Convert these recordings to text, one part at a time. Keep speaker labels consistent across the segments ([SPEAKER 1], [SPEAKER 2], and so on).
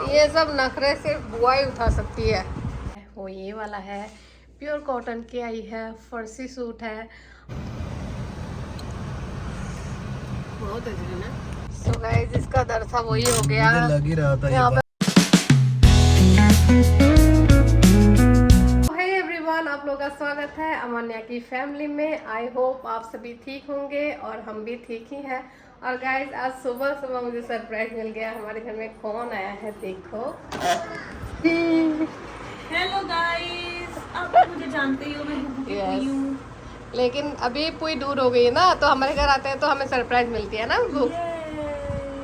[SPEAKER 1] ये सब नखरे सिर्फ बुआ ही उठा सकती है। वो ये वाला है, प्योर कॉटन की आई है, फर्सी सूट है, बहुत अच्छी है ना। सो गाइस जिसका दर्द था वही हो गया,
[SPEAKER 2] लग ही रहा था
[SPEAKER 1] यहाँ पे। हे एवरीवन, आप लोगों का स्वागत है अमान्या की फैमिली में। आई होप आप सभी ठीक होंगे और हम भी ठीक ही हैं। और गाइस आज सुबह सुबह मुझे सरप्राइज मिल गया। हमारे घर में कौन आया है देखो।
[SPEAKER 3] हेलो गाइस, आप मुझे जानते ही हो, मैं गुगु की
[SPEAKER 1] Yes.
[SPEAKER 3] हूँ।
[SPEAKER 1] लेकिन अभी पूरी दूर हो गई है ना, तो हमारे घर आते हैं तो हमें सरप्राइज मिलती है ना गुगु।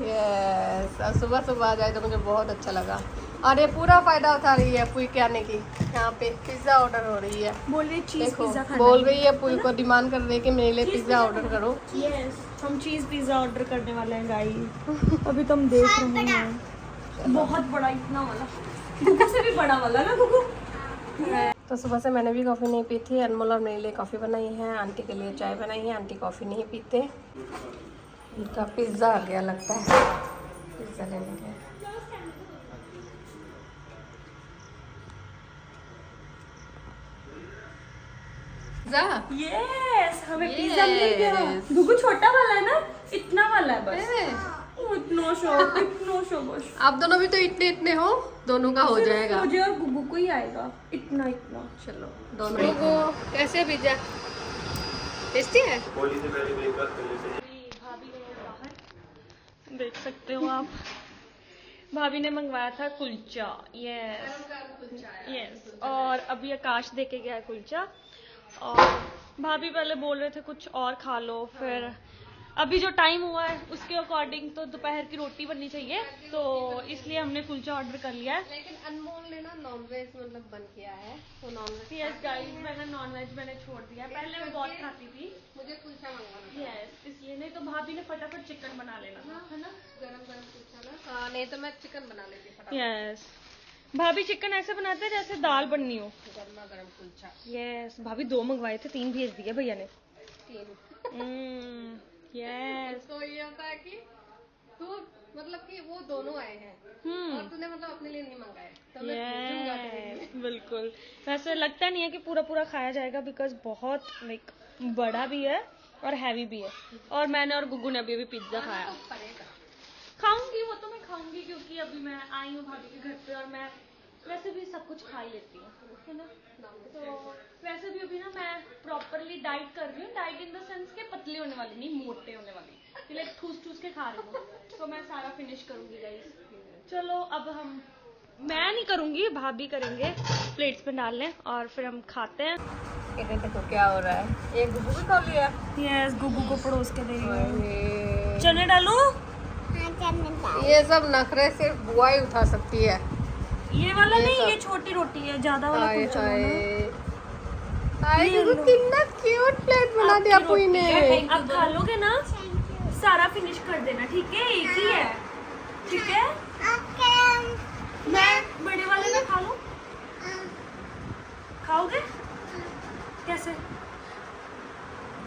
[SPEAKER 1] यस, और सुबह सुबह आ जाए तो मुझे बहुत अच्छा लगा। और ये पूरा फायदा उठा रही है पुई के आने की। यहाँ पे पिज्जा ऑर्डर हो रही है।
[SPEAKER 3] बोल रही चीज
[SPEAKER 1] देखो
[SPEAKER 3] पिज्जा खाना
[SPEAKER 1] बोल रही है, पुई को डिमांड कर रही है कि मेरे लिए पिज्जा ऑर्डर करो।
[SPEAKER 3] यस, हम चीज पिज्जा ऑर्डर करने वाले हैं गाइस। अभी तुम देख रहे हैं, बहुत बड़ा, इतना वाला, गुगु से भी बड़ा वाला ना गुगु।
[SPEAKER 1] तो सुबह से मैंने भी कॉफ़ी नहीं पी थी। अनमोल और मेरे लिए कॉफ़ी बनाई है, आंटी के लिए चाय बनाई है। आंटी कॉफ़ी नहीं पीते। इनका पिज़्ज़ा आ गया लगता है, पिज़्ज़ा लेने गए।
[SPEAKER 3] यस, हमें पिज्जा मिल गया। गुगु छोटा वाला है ना, इतना वाला है बस। इतना शो बस।
[SPEAKER 1] आप दोनों भी तो इतने इतने हो, दोनों का हो जाएगा।
[SPEAKER 3] मुझे और गुगु को ही आएगा इतना इतना।
[SPEAKER 1] चलो दोनों को। कैसे पिज्जा टेस्टी है?
[SPEAKER 3] भाभी ने बाहर देख सकते हो आप, भाभी ने मंगवाया था कुलचा। यस, और अभी आकाश देके गया है कुलचा। और भाभी पहले बोल रहे थे कुछ और खा लो, फिर अभी जो टाइम हुआ है उसके अकॉर्डिंग तो दोपहर की रोटी बननी चाहिए, तो इसलिए हमने कुलचा ऑर्डर कर लिया है।
[SPEAKER 1] लेकिन अनमोल ने ना नॉनवेज मतलब बंद किया है, तो नॉनवेज।
[SPEAKER 3] यस गाइस, मैंने नॉनवेज छोड़ दिया। पहले मैं बहुत खाती थी।
[SPEAKER 1] मुझे कुलचा मंगवाना था।
[SPEAKER 3] यस, इसलिए। नहीं तो भाभी ने फटाफट चिकन बना लेना था, है ना।
[SPEAKER 1] गरम गरम कुलचा ना। हाँ, नहीं तो मैं चिकन बना लेती फटाफट।
[SPEAKER 3] यस, भाभी चिकन ऐसे बनाते हैं जैसे दाल बननी हो।
[SPEAKER 1] गरमा गरम कुलचा।
[SPEAKER 3] यस, भाभी 2 मंगवाए थे, 3 भेज दिए भैया ने।
[SPEAKER 1] 3।
[SPEAKER 3] यस।
[SPEAKER 1] तो ये होता है कि तू मतलब कि वो दोनों आए हैं और तूने मतलब अपने लिए नहीं मंगाए, तो मैं भेजूंगा तेरे लिए।
[SPEAKER 3] बिल्कुल। वैसे लगता नहीं है कि पूरा पूरा खाया जाएगा, बिकॉज बहुत लाइक बड़ा भी है और हैवी भी है। और मैंने और गुगु ने अभी पिज्जा खाया। खाऊंगी, वो तो मैं खाऊंगी, क्योंकि अभी मैं आई हूँ भाभी के घर पे और मैं वैसे भी सब कुछ खा ही लेती हूँ, है ना। तो वैसे भी अभी ना मैं प्रॉपरली डाइट कर रही हूँ। डाइट इन द सेंस के पतली होने वाली नहीं, मोटे होने वाली। लाइक ठूस के खा रही हूँ, तो मैं सारा फिनिश करूंगी गाइस। चलो अब मैं नहीं करूंगी, भाभी करेंगे। प्लेट्स में डाल लें और फिर हम खाते हैं।
[SPEAKER 1] ये देखो क्या हो रहा है। ये गुगु भी खा लिया।
[SPEAKER 3] यस, गुगु को पड़ोस के दे रही हूँ। चने डालूं?
[SPEAKER 1] ये सब नखरे सिर्फ बुआ ही उठा सकती है।
[SPEAKER 3] ये वाला नहीं, ये छोटी रोटी है, ज्यादा वाला कुलचा
[SPEAKER 1] कितना क्यूट प्लेट बना दिया पुई ने।
[SPEAKER 3] अब खा लोगे ना, सारा फिनिश कर देना, ठीक है। एक ही है, ठीक है। मैं बड़े वाले में खा लूं? खाओगे कैसे?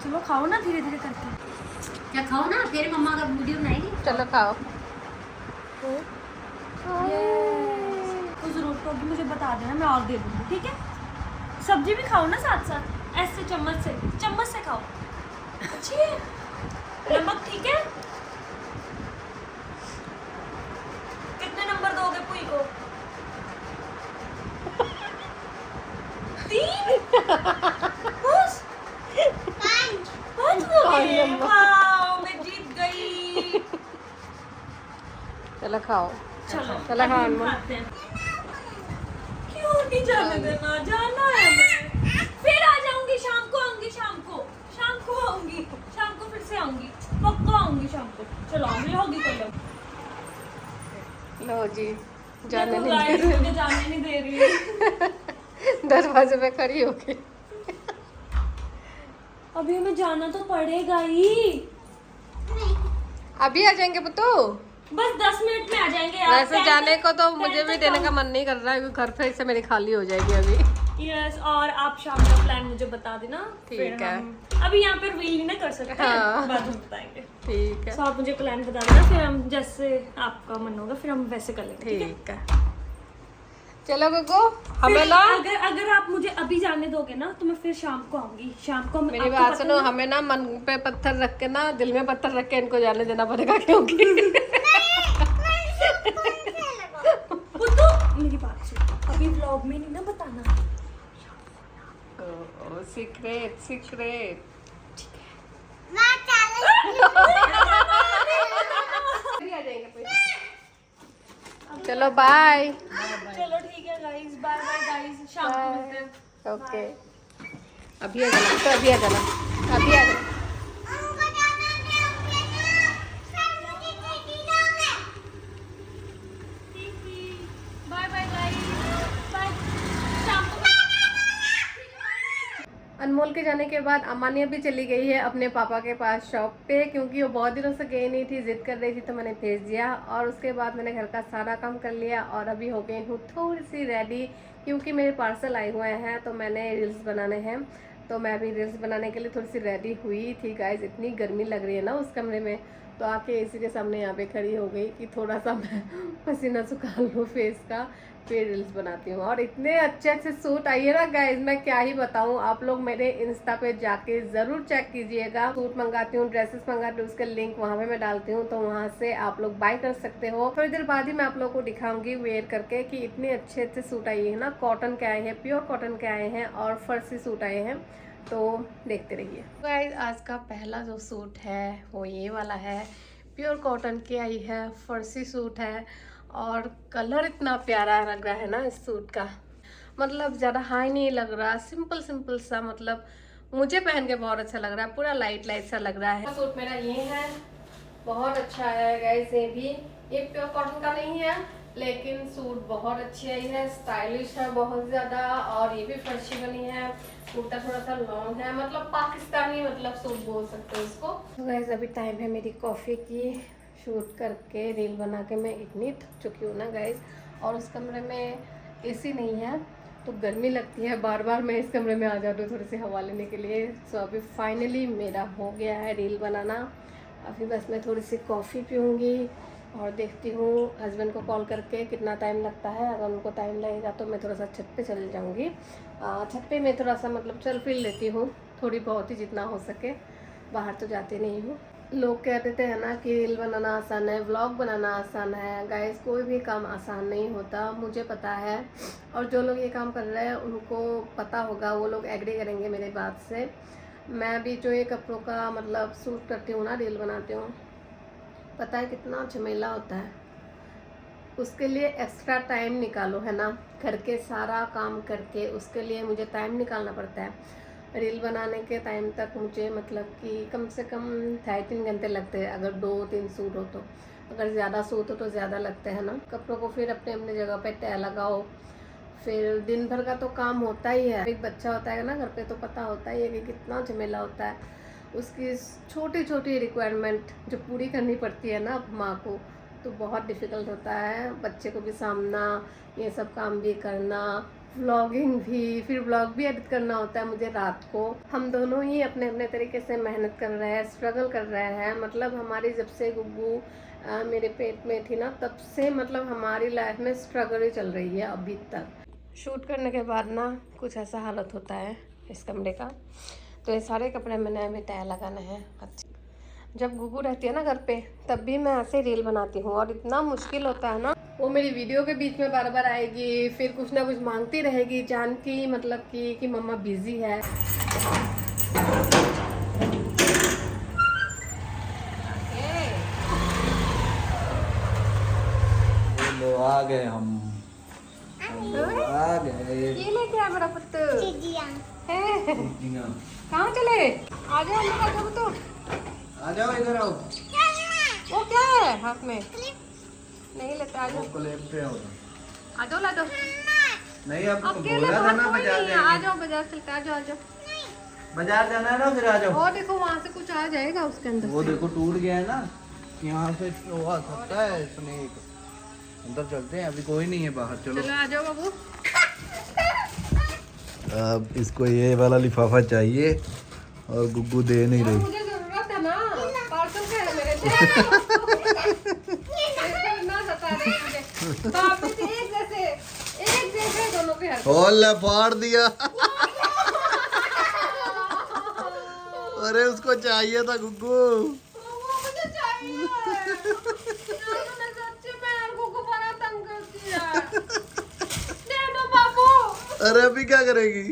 [SPEAKER 3] चलो खाओ ना, धीरे धीरे करके।
[SPEAKER 4] क्या खाओ ना, तेरे मम्मा का वीडियो बनाएगी।
[SPEAKER 1] चलो खाओ।
[SPEAKER 3] कुछ रोटी भी मुझे बता देना, मैं और दे दूंगी, ठीक है। सब्जी भी खाओ ना साथ साथ, ऐसे चम्मच से खाओ। अच्छी है। नमक ठीक है। कितने नंबर दोगे पुई को? 3। बस 5 हो गए। वाओ, मैं जीत गई।
[SPEAKER 1] चलो खाओ।
[SPEAKER 3] चलो
[SPEAKER 1] चलो खाओ अनमोल।
[SPEAKER 3] खाते हैं। क्यों नहीं जाने देना? जाना है मैं। फिर आ जाऊंगी, शाम को आऊंगी, शाम को फिर से आऊंगी, पक्का आऊंगी शाम को। चलो अगली होगी कल।
[SPEAKER 1] लो जी, जाने
[SPEAKER 3] देखो
[SPEAKER 1] नहीं
[SPEAKER 3] guys,
[SPEAKER 1] दे
[SPEAKER 3] मुझे जाने नहीं दे रही है।
[SPEAKER 1] रही। दरवाजे पे खड़ी होके।
[SPEAKER 3] अभी हमें जाना तो पड़ेगा ही।
[SPEAKER 1] अभी आ जाएंगे पुत्तू।
[SPEAKER 3] बस 10 मिनट में आ जाएंगे यार।
[SPEAKER 1] वैसे जाने को तो मुझे भी देने का मन नहीं कर रहा है, क्योंकि घर पे से मेरी खाली हो जाएगी अभी।
[SPEAKER 3] यस, और आप शाम का प्लान मुझे बता देना।
[SPEAKER 1] ठीक
[SPEAKER 3] फिर
[SPEAKER 1] है।
[SPEAKER 3] हम अभी यहाँ पे रिवील नहीं ना कर सकते,
[SPEAKER 1] हाँ।
[SPEAKER 3] बाद में बताएंगे।
[SPEAKER 1] ठीक है,
[SPEAKER 3] तो आप मुझे प्लान बता देना, फिर हम जैसे आपका मन होगा फिर हम वैसे कर लेंगे, ठीक है?
[SPEAKER 1] ठीक है। चलो गुगू, हमें
[SPEAKER 3] फिर
[SPEAKER 1] ना
[SPEAKER 3] अगर आप मुझे अभी जाने दोगे ना तो मैं फिर शाम को आऊंगी। शाम को
[SPEAKER 1] मेरी
[SPEAKER 3] आपको
[SPEAKER 1] बात
[SPEAKER 3] पता
[SPEAKER 1] सुनो,
[SPEAKER 3] ना-
[SPEAKER 1] हमें ना मन पे पत्थर रख के ना, दिल में पत्थर रख के इनको जाने देना पड़ेगा, क्योंकि
[SPEAKER 3] वो तो मेरी बात सुन, अभी व्लॉग में नहीं ना बताना।
[SPEAKER 1] Secret secret. चलो बाय।
[SPEAKER 3] चलो ठीक है गाइस, बाय बाय गाइस, शाम को मिलते हैं।
[SPEAKER 1] ओके, अभी आ जाना, तो अभी आ जाना, अभी आ जाना।
[SPEAKER 3] बाय बाय गाइस, बाय, शाम को।
[SPEAKER 1] अनमोल के जाने के बाद अमानिया भी चली गई है अपने पापा के पास शॉप पे, क्योंकि वो बहुत दिनों से गई नहीं थी, जिद कर रही थी, तो मैंने भेज दिया। और उसके बाद मैंने घर का सारा काम कर लिया और अभी हो गई हूँ थोड़ी सी रेडी, क्योंकि मेरे पार्सल आए हुए हैं तो मैंने रील्स बनाने हैं। तो मैं अभी रील्स बनाने के लिए थोड़ी सी रेडी हुई थी गाइज। इतनी गर्मी लग रही है ना उस कमरे में, तो आके एसी के सामने यहाँ पे खड़ी हो गई कि थोड़ा सा मैं पसीना सुखा लूँ फेस का, फिर रील्स बनाती हूँ। और इतने अच्छे अच्छे सूट आई है ना गाइज, मैं क्या ही बताऊँ। आप लोग मेरे इंस्टा पे जाके ज़रूर चेक कीजिएगा। सूट मंगाती हूँ, ड्रेसेस मंगाती हूँ, उसका लिंक वहाँ पे मैं डालती हूँ, तो वहाँ से आप लोग बाय कर सकते हो। थोड़ी देर बाद ही मैं आप लोग को दिखाऊंगी वेयर करके कि इतने अच्छे अच्छे सूट आए हैं ना। कॉटन के आए हैं, प्योर कॉटन के आए हैं और फर्सी सूट आए हैं, तो देखते रहिए गाइज। आज का पहला जो सूट है वो ये वाला है, प्योर कॉटन की आई है, फर्सी सूट है और कलर इतना प्यारा लग रहा है ना इस सूट का। मतलब ज़्यादा हाई नहीं लग रहा, सिंपल सिंपल सा, मतलब मुझे पहन के बहुत अच्छा लग रहा है, पूरा लाइट लाइट सा लग रहा है। सूट मेरा ये है, बहुत अच्छा है गाइस। ये भी ये प्योर कॉटन का नहीं है, लेकिन सूट बहुत अच्छी आई है, स्टाइलिश है बहुत ज़्यादा। और ये भी फर्शी बनी है, कुर्ता थोड़ा सा लॉन्ग है, मतलब पाकिस्तानी मतलब सूट बोल सकते हो इसको। तो गाइस अभी टाइम है मेरी कॉफ़ी की। शूट करके रील बना के मैं इतनी थक चुकी हूँ ना गाइस। और उस कमरे में एसी नहीं है तो गर्मी लगती है, बार बार मैं इस कमरे में आ जाती हूँ थोड़ी सी हवा लेने के लिए। सो अभी फाइनली मेरा हो गया है रील बनाना। अभी बस मैं थोड़ी सी कॉफ़ी पीऊँगी और देखती हूँ हस्बैंड को कॉल करके कितना टाइम लगता है। अगर उनको टाइम लगेगा तो मैं थोड़ा सा छत पे चल जाऊँगी। छत पे मैं थोड़ा सा मतलब चल फिर लेती हूँ, थोड़ी बहुत ही जितना हो सके, बाहर तो जाती नहीं हूँ। लोग कहते थे है ना कि रील बनाना आसान है, व्लॉग बनाना आसान है। गाइस कोई भी काम आसान नहीं होता, मुझे पता है। और जो लोग ये काम कर रहे हैं उनको पता होगा, वो लोग एग्री करेंगे मेरे बात से। मैं भी जो ये कपड़ों का मतलब शूट करती हूँ ना, रील बनाती हूँ, पता है कितना झमेला होता है। उसके लिए एक्स्ट्रा टाइम निकालो है ना, घर के सारा काम करके उसके लिए मुझे टाइम निकालना पड़ता है। रील बनाने के टाइम तक मुझे मतलब कि कम से कम 2.5-3 घंटे लगते हैं, अगर 2-3 सूट हो तो। अगर ज़्यादा सूट हो तो ज़्यादा लगते हैं ना। कपड़ों को फिर अपने अपने जगह पे तय लगाओ, फिर दिन भर का तो काम होता ही है। एक बच्चा होता है ना घर पे, तो पता होता ही है कि कितना झमेला होता है। उसकी छोटी छोटी रिक्वायरमेंट जो पूरी करनी पड़ती है ना माँ को, तो बहुत डिफ़िकल्ट होता है। बच्चे को भी सामना, ये सब काम भी करना, व्लॉगिंग भी, फिर व्लॉग भी एडिट करना होता है मुझे रात को। हम दोनों ही अपने अपने तरीके से मेहनत कर रहे हैं, स्ट्रगल कर रहे हैं। मतलब हमारी जब से गुग्गू मेरे पेट में थी ना, तब से मतलब हमारी लाइफ में स्ट्रगल ही चल रही है अभी तक। शूट करने के बाद ना कुछ ऐसा हालत होता है इस कमरे का। तो ये सारे कपड़े मैंने अभी तय लगाने हैं। अच्छा, जब गुगू रहती है ना घर पे, तब भी मैं ऐसे रील बनाती हूँ और इतना मुश्किल होता है ना। वो मेरी वीडियो के बीच में बार बार आएगी, फिर कुछ ना कुछ मांगती रहेगी, जान की मतलब कि मम्मा बिजी है।
[SPEAKER 2] लो आ गए हम आ गए।
[SPEAKER 1] ये लेके आ मेरा पुत्त। है
[SPEAKER 2] चींटियां।
[SPEAKER 1] कहाँ चले? आ जाओ अंदर, आ जाओ तो।
[SPEAKER 2] आ जाओ इधर आओ।
[SPEAKER 1] वो क्या है हाथ में? नहीं लेते, आ जाओ।
[SPEAKER 2] वो क्लिप पे हो।
[SPEAKER 1] आ जाओ, ला दो।
[SPEAKER 2] नहीं आपको
[SPEAKER 1] अकेले
[SPEAKER 2] बोला था
[SPEAKER 1] बाहर
[SPEAKER 2] ना
[SPEAKER 1] कोई
[SPEAKER 2] बाजार
[SPEAKER 1] नहीं है। आ
[SPEAKER 2] जाएंगे।
[SPEAKER 1] जाओ बाजार चलते, आ जाओ आ जाओ।
[SPEAKER 2] बाजार जाना है ना, फिर आ जाओ।
[SPEAKER 1] और देखो वहाँ से कुछ आ जाएगा उसके अंदर
[SPEAKER 2] वो
[SPEAKER 1] से।
[SPEAKER 2] देखो टूट गया है ना, यहाँ से वो आ सकता है स्नेक। अंदर चलते हैं, अभी कोई नहीं है बाहर, चलो।
[SPEAKER 1] चलो आ जाओ बाबू।
[SPEAKER 5] अब इसको ये वाला लिफाफा चाहिए और गुग्गू दे नहीं रही।
[SPEAKER 1] मुझे जरूरत है ना, पार्सल का है मेरे लिए। ना बता रही मुझे। वापस एक जैसे दोनों के हाथ।
[SPEAKER 5] ओले फाड़ दिया। अरे उसको चाहिए था गुग्गू।
[SPEAKER 1] वो मुझे चाहिए। इन्होंने सच्ची में गुग्गू बड़ा तंग कर दिया। दे दो बाबू।
[SPEAKER 5] अरे अभी क्या करेगी?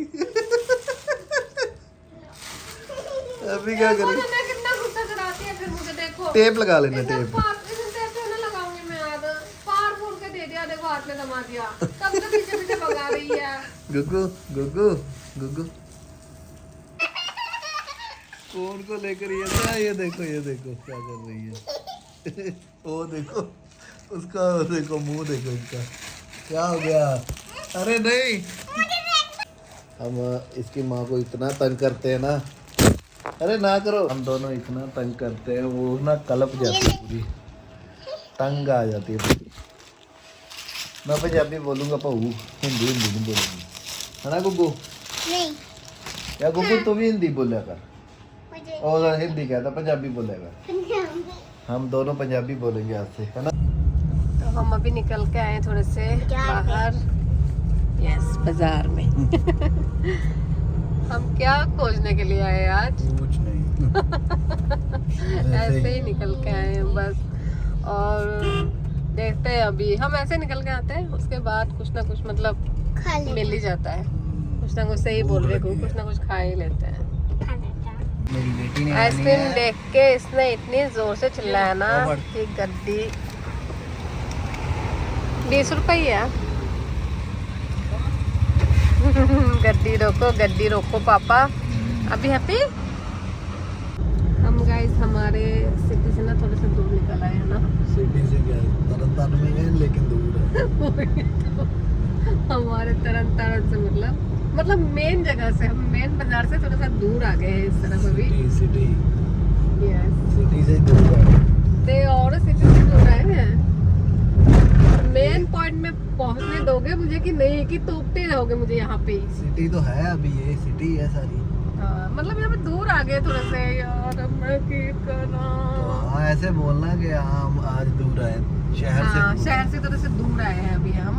[SPEAKER 5] अभी क्या करेगी?
[SPEAKER 1] मुझे कितना गुस्सा कराती है फिर मुझे देखो।
[SPEAKER 5] टेप लगा लेना, टेप।
[SPEAKER 1] टेप ना लगाऊंगी मैं आज। पार फूल के दे दिया, देखो हाथ में दमा दिया। कब से पीछे पीछे भगा रही है।
[SPEAKER 5] गुग्गू गुग्गू गुग्गू कौन को लेकर ये देखो क्या कर रही है। वो देखो उसका, वो देखो मुंह देखो उसका, क्या हो गया? अरे नहीं, हम इसकी माँ को इतना तंग करते हैं ना। अरे ना करो, हम दोनों इतना तंग करते हैं, वो ना कलप जाती है पूरी, तंग आ जाती है पूरी। मैं पंजाबी बोलूँगा पहू, हिंदी नहीं बोलूँगी, है ना गुग्गू?
[SPEAKER 4] नहीं
[SPEAKER 5] या गुग्गू तू भी हिंदी बोलिया कर। और हिंदी कहता, पंजाबी बोलेगा। हम दोनों पंजाबी बोलेंगे आज से, है ना?
[SPEAKER 1] तो हम अभी निकल के आए थोड़े से बाहर। यस, बाजार में। हम क्या खोजने के लिए आए आज?
[SPEAKER 5] कुछ नहीं।
[SPEAKER 1] ऐसे ही निकल के आए हैं बस। और देखते हैं, अभी हम ऐसे निकल के आते हैं, उसके बाद कुछ ना कुछ मतलब मिल ही जाता है। कुछ ना कुछ सही बोल रहे हो, कुछ ना कुछ खा ही लेते हैं।
[SPEAKER 2] मेरी बेटी ने
[SPEAKER 1] आइसक्रीम देख के इसने इतनी जोर से चिल्लाया ना कि गड्डी 20 रुपये ही है। गड्डी रोको पापा। अभी हैप्पी। हम गाइस हमारे सिटी से ना थोड़े से दूर निकल आए हैं ना।
[SPEAKER 5] सिटी से क्या, तरन में है लेकिन दूर है।
[SPEAKER 1] तो हमारे तरन से मतलब मेन जगह से, हम मेन बाजार से थोड़ा सा दूर आ गए हैं इस तरफ अभी।
[SPEAKER 5] सिटी
[SPEAKER 1] यस,
[SPEAKER 5] सिटी से दूर है।
[SPEAKER 1] ते और सिटी से दूर आए हैं। मेन पॉइंट में पहुंचने दोगे मुझे कि नहीं, कि तोपते रहोगे मुझे यहाँ पे?
[SPEAKER 5] सिटी तो है अभी, ये सिटी है सारी।
[SPEAKER 1] हाँ, मतलब यहाँ पे दूर आ गए थोड़ा से यार। अब मैं क्या करा?
[SPEAKER 5] तो हाँ ऐसे बोलना कि हम आज दूर आए, शहर से
[SPEAKER 1] हाँ,
[SPEAKER 5] दूर।
[SPEAKER 1] शहर से थोड़ा से दूर आए हैं अभी हम।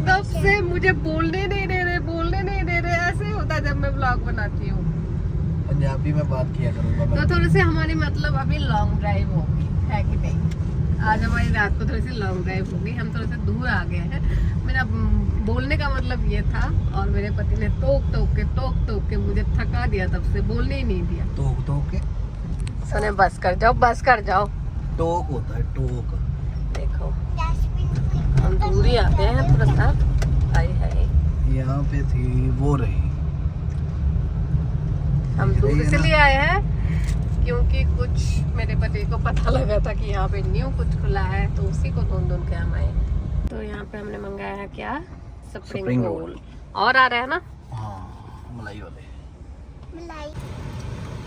[SPEAKER 1] तब से मुझे बोलने नहीं दे रहे। ऐसे होता है जब मैं ब्लॉग बनाती हूँ।
[SPEAKER 5] पंजाबी में बात किया करूँगा मैं।
[SPEAKER 1] तो थोड़ी सी हमारी मतलब अभी लॉन्ग ड्राइव होगी, है कि नहीं? आज हमारी रात को थोड़ी सी लॉन्ग ड्राइव होगी। हम थोड़े से दूर आ गए हैं। मेरा बोलने का मतलब ये था, और मेरे पति ने टोक के मुझे थका दिया, तब से बोलने ही नहीं दिया।
[SPEAKER 5] टोक के
[SPEAKER 1] सुने, बस कर जाओ।
[SPEAKER 5] टोक होता है, टोक।
[SPEAKER 1] देखो हम दूर ही आते हैं थोड़ा सा। आई है,
[SPEAKER 5] यहाँ पे थी वो रही।
[SPEAKER 1] हम दूर इसलिए आए हैं क्योंकि कुछ मेरे पति को पता लगा था कि यहाँ पे न्यू कुछ खुला है, तो उसी को ढूंढ के हम आए। तो यहाँ पे हमने मंगाया है क्या? Spring roll. और आ रहा है ना?
[SPEAKER 5] हाँ, मलाई वाले।
[SPEAKER 4] मलाई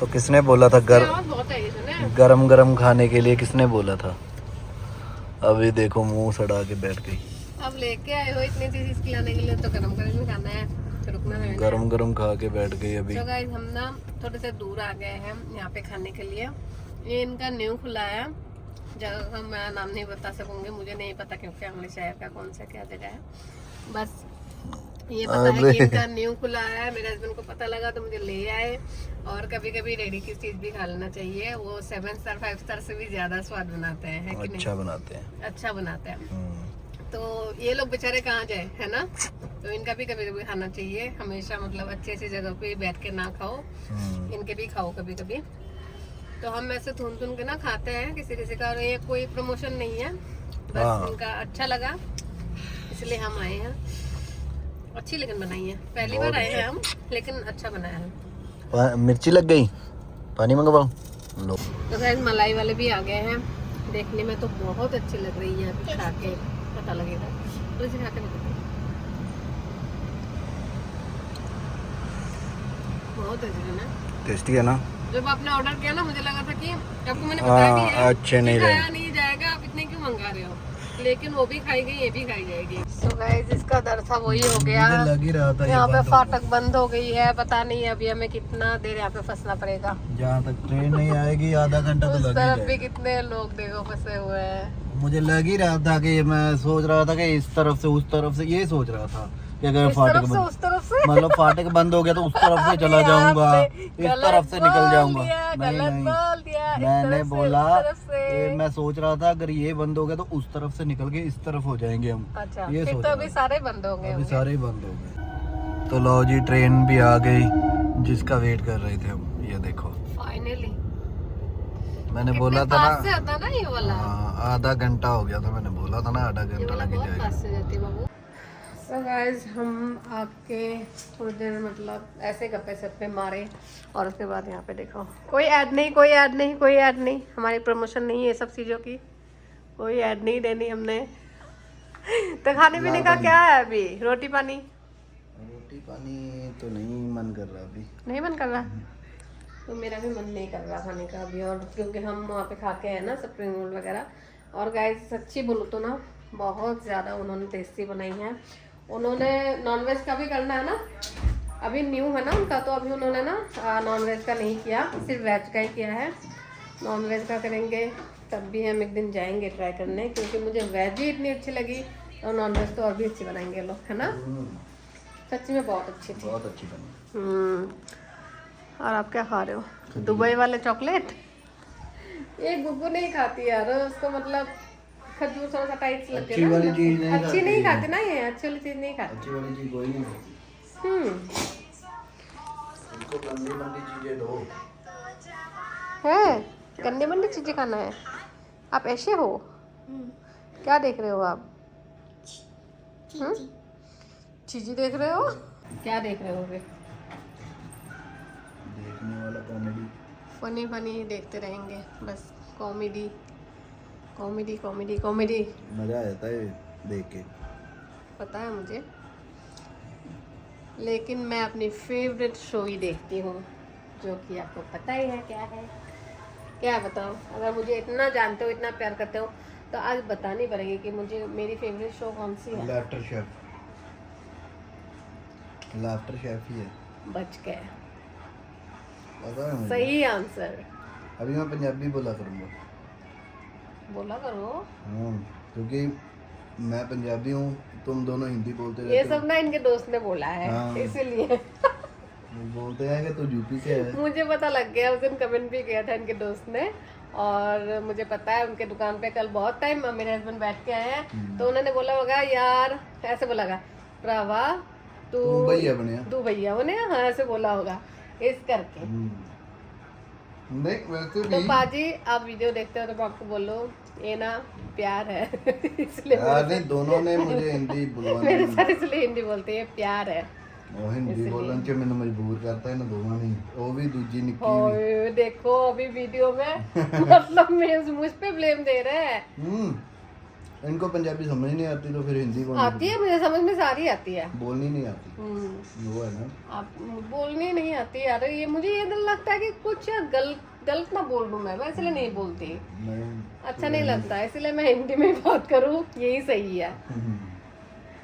[SPEAKER 5] तो किसने बोला था
[SPEAKER 1] बहुत है ये सुने।
[SPEAKER 5] गरम खाने के लिए किसने बोला था? अभी देखो मुंह सड़ा के बैठ गई।
[SPEAKER 1] अब लेके आए हो इतनी चीज खिलाने के लिए, तो गरम खाना है, तो रुकना है।
[SPEAKER 5] गरम खा के बैठ गई अभी।
[SPEAKER 1] तो गाइस हम ना थोड़े से दूर आ गए हैं यहाँ पे खाने के लिए। ये इनका न्यू खुला है, जगह का मैं नाम नहीं बता सकूंगी, मुझे नहीं पता क्योंकि हमारे शहर का कौन सा क्या जगह है। बस ये पता है कि इनका न्यू खुला है। मेरे हस्बैंड को पता लगा तो मुझे ले आए। और कभी कभी रेडी की चीज भी खा लेना चाहिए। वो 7 स्टार 5 स्टार से भी ज्यादा स्वाद बनाते हैं, है कि
[SPEAKER 5] अच्छा
[SPEAKER 1] नहीं?
[SPEAKER 5] बनाते हैं।
[SPEAKER 1] अच्छा बनाते हैं। तो ये लोग बेचारे कहाँ जाए, है ना? तो इनका भी कभी कभी खाना चाहिए। हमेशा मतलब अच्छी अच्छी जगह पे बैठ के ना खाओ, इनके भी खाओ कभी कभी। तो हम ऐसे थून के ना खाते हैं किसी का, और ये कोई प्रमोशन नहीं है, बस इनका अच्छा लगा इसलिए हम आए हैं। अच्छी लेकिन बनाई है, पहली बार आए हैं हम, लेकिन अच्छा बनाया है।
[SPEAKER 5] मिर्ची लग गई, पानी मंगवाऊं? लो।
[SPEAKER 1] तो गाइस मलाई वाले भी आ गए हैं। देखने में तो बहुत अच्छी लग रही है, अभी खा के पता लगेगा। तो इसे खा के बताते हैं। बहुत अच्छी है ना?
[SPEAKER 5] टेस्टी है ना?
[SPEAKER 1] जब आपने ऑर्डर किया ना, मुझे लगा था कि आपको मैंने बताया भी है
[SPEAKER 5] अच्छे नहीं
[SPEAKER 1] खाया नहीं जाएगा, आप इतने क्यों मंगा रहे हो, लेकिन वो भी खाई गई, ये भी खाई जाएगी। सो गाइस इसका डर था वही हो गया।
[SPEAKER 5] मुझे लग ही रहा था
[SPEAKER 1] यहाँ पे
[SPEAKER 5] बंद
[SPEAKER 1] फाटक बंद हो गई है, पता नहीं अभी हमें कितना देर यहाँ पे फंसना पड़ेगा।
[SPEAKER 5] जहाँ तक ट्रेन नहीं आएगी आधा घंटा तो
[SPEAKER 1] उस
[SPEAKER 5] लग ही
[SPEAKER 1] तरफ भी
[SPEAKER 5] जाएगा।
[SPEAKER 1] कितने लोग देखो फंसे हुए हैं।
[SPEAKER 5] मुझे लग ही रहा था कि मैं सोच रहा था कि इस तरफ से उस तरफ से, ये सोच रहा था कि अगर
[SPEAKER 1] इस
[SPEAKER 5] फाटक
[SPEAKER 1] तरफ से
[SPEAKER 5] बंद,
[SPEAKER 1] उस तरफ से
[SPEAKER 5] मतलब फाटक बंद हो गया तो उस तरफ से चला जाऊंगा, इस तरफ से निकल जाऊंगा। नहीं नहीं, मैंने बोला मैं सोच रहा था अगर ये बंद हो गया तो उस तरफ से निकल के इस तरफ हो जाएंगे हम।
[SPEAKER 1] अच्छा
[SPEAKER 5] ये
[SPEAKER 1] फिर
[SPEAKER 5] सोच
[SPEAKER 1] तो
[SPEAKER 5] रहा
[SPEAKER 1] अभी
[SPEAKER 5] था।
[SPEAKER 1] सारे बंद होंगे।
[SPEAKER 5] अभी सारे ही बंद हो गए। तो लो जी ट्रेन भी आ गई जिसका वेट कर रहे थे हम। ये देखो
[SPEAKER 1] फाइनली
[SPEAKER 5] मैंने बोला था
[SPEAKER 1] पास से
[SPEAKER 5] ना,
[SPEAKER 1] आता ना ये वाला।
[SPEAKER 5] हाँ, आधा घंटा हो गया था, मैंने बोला था ना आधा
[SPEAKER 1] ये
[SPEAKER 5] घंटा
[SPEAKER 1] वाला
[SPEAKER 5] लग ही
[SPEAKER 1] बहुत
[SPEAKER 5] जाएगा।
[SPEAKER 1] पास से जाती है बाबू। तो गाइस हम आके थोड़ी देर मतलब ऐसे गप्पे सप्पे मारे और उसके बाद यहाँ पे देखो कोई ऐड नहीं, कोई ऐड नहीं, कोई ऐड नहीं, हमारी प्रमोशन नहीं है ये सब चीज़ों की, कोई ऐड नहीं देनी हमने। तो खाने पीने का क्या है अभी? रोटी पानी?
[SPEAKER 5] रोटी पानी तो नहीं मन कर रहा अभी।
[SPEAKER 1] नहीं मन कर रहा? तो मेरा भी मन नहीं कर रहा खाने का अभी, और क्योंकि हम वहाँ पे खा के हैं ना स्प्रिंग रोल वगैरह। और गाइस सच्ची बोलूँ तो ना बहुत ज़्यादा उन्होंने टेस्टी बनाई है। उन्होंने नॉनवेज का भी करना है ना, अभी न्यू है ना उनका, तो अभी उन्होंने ना नॉनवेज का नहीं किया, सिर्फ वेज का ही किया है। नॉनवेज का करेंगे तब भी हम एक दिन जाएंगे ट्राई करने, क्योंकि मुझे वेज ही इतनी अच्छी लगी और नॉनवेज तो और भी अच्छी बनाएंगे लोग, है ना। सच्ची में बहुत अच्छी थी।
[SPEAKER 5] बहुत अच्छी बनी।
[SPEAKER 1] और आप क्या खा रहे हो? दुबई वाले चॉकलेट? ये गुग्गू नहीं खाती यार, उसको मतलब खजूर थोड़ा सा टाइट लगती है
[SPEAKER 5] अच्छी
[SPEAKER 1] ना।
[SPEAKER 5] वाली चीज नहीं
[SPEAKER 1] अच्छी नहीं
[SPEAKER 5] खाती।
[SPEAKER 1] खाती ना ये, अच्छी वाली चीज नहीं खाती।
[SPEAKER 5] अच्छी वाली चीज कोई नहीं खाती। इनको गंदी मंदी चीजें दो।
[SPEAKER 1] है गंदी मंदी चीजें खाना है? आप ऐसे हो? क्या देख रहे हो आप? चीजी देख रहे हो? क्या देख रहे हो?
[SPEAKER 5] देखने वाला कॉमेडी।
[SPEAKER 1] फनी फनी देखते रहेंगे बस, कॉमेडी कॉमेडी कॉमेडी कॉमेडी।
[SPEAKER 5] मजा आ जाता है देख के।
[SPEAKER 1] पता है मुझे, लेकिन मैं अपनी फेवरेट शो ही देखती हूँ, जो कि आपको पता ही है क्या है। क्या बताऊँ? अगर मुझे इतना जानते हो, इतना प्यार करते हो, तो आज बतानी पड़ेगी कि मुझे मेरी फेवरेट शो कौन सी है।
[SPEAKER 5] Laughter chef. लाफ्टर शेफ ही है।
[SPEAKER 1] बच गए,
[SPEAKER 5] पता है मुझे।
[SPEAKER 1] सही आंसर।
[SPEAKER 5] अभी मैं पंजाबी बोला करूँगा।
[SPEAKER 1] बोला करो।
[SPEAKER 5] हाँ, क्योंकि मैं पंजाबी हूँ, तुम दोनों हिंदी बोलते
[SPEAKER 1] ये
[SPEAKER 5] रहते
[SPEAKER 1] सब ना इनके दोस्त ने बोला है,
[SPEAKER 5] हाँ।
[SPEAKER 1] इसीलिए
[SPEAKER 5] हो। बोलते हैं कि तू यूपी से है।
[SPEAKER 1] मुझे पता लग गया, उस दिन कमेंट भी किया था इनके दोस्त ने, और मुझे पता है उनके दुकान पे कल बहुत टाइम मेरे हस्बैंड बैठ के आए हैं, तो उन्होंने बोला होगा यार, ऐसे बोला होगा, प्रभा तू
[SPEAKER 5] भैया बनिया।
[SPEAKER 1] तू भैया बने, हाँ ऐसे बोला होगा इस करके।
[SPEAKER 5] नहीं वैसे
[SPEAKER 1] तो
[SPEAKER 5] भी
[SPEAKER 1] बाजी आप वीडियो देखते हो तो मैं आपको बोलो ये ना प्यार है इसलिए
[SPEAKER 5] यार नहीं, दोनों ने मुझे हिंदी बुलवानी
[SPEAKER 1] मेरे साथ इसलिए हिंदी बोलते हैं, प्यार है।
[SPEAKER 5] ਉਹ ਹਿੰਦੀ ਬੋਲਣ ਚ ਮੈਨੂੰ ਮਜਬੂਰ ਕਰਤਾ ਇਹਨਾਂ ਦੋਵਾਂ ਨੇ। ਉਹ ਵੀ ਦੂਜੀ ਨਿੱਕੀ ਵੀ।
[SPEAKER 1] और देखो अभी वीडियो में मतलब मुझ पे ब्लेम दे रहे हैं।
[SPEAKER 5] इनको पंजाबी समझ नहीं आती तो फिर हिंदी बोलनी
[SPEAKER 1] आती है, मुझे समझ में सारी आती है।
[SPEAKER 5] बोलनी नहीं आती। वो है ना,
[SPEAKER 1] आप बोलनी नहीं आती यार, ये मुझे ये डर लगता है कि कुछ गलत ना बोल दूं मैं इसलिए नहीं बोलती,
[SPEAKER 5] नहीं
[SPEAKER 1] अच्छा नहीं लगता, इसलिए मैं हिंदी में बात करूं, यही सही है।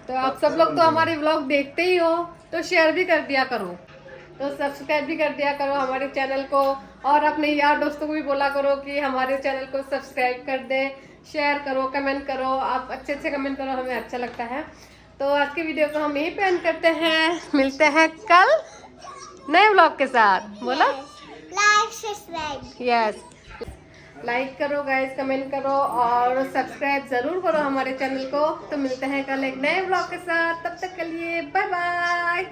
[SPEAKER 1] तो आप सब लोग तो हमारे व्लॉग देखते ही हो, तो शेयर भी कर दिया करो, तो सब्सक्राइब भी कर दिया करो हमारे चैनल को, और अपने यार दोस्तों को भी बोला करो कि हमारे चैनल को सब्सक्राइब कर दे, शेयर करो, कमेंट करो, आप अच्छे अच्छे कमेंट करो, हमें अच्छा लगता है। तो आज के वीडियो को हम यहीं पे एंड करते हैं, मिलते हैं कल नए व्लॉग के साथ। बोलो
[SPEAKER 4] लाइक सब्सक्राइब।
[SPEAKER 1] यस, लाइक करो गाइस, कमेंट करो और सब्सक्राइब जरूर करो हमारे चैनल को। तो मिलते हैं कल एक नए व्लॉग के साथ, तब तक के लिए बाय बाय।